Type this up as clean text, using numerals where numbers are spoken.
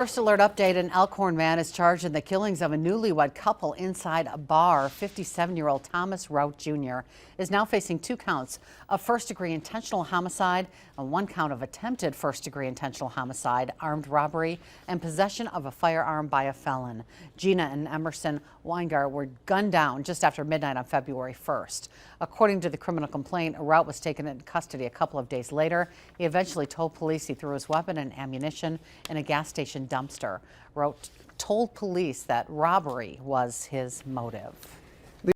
First alert update, an Elkhorn man is charged in the killings of a newlywed couple inside a bar. 57-year-old Thomas Rout Jr. is now facing 2 counts of first-degree intentional homicide and 1 count of attempted first-degree intentional homicide, armed robbery, and possession of a firearm by a felon. Gina and Emerson Weingart were gunned down just after midnight on February 1st. According to the criminal complaint, Rout was taken into custody a couple of days later. He eventually told police he threw his weapon and ammunition in a gas station dumpster. Rout told police that robbery was his motive.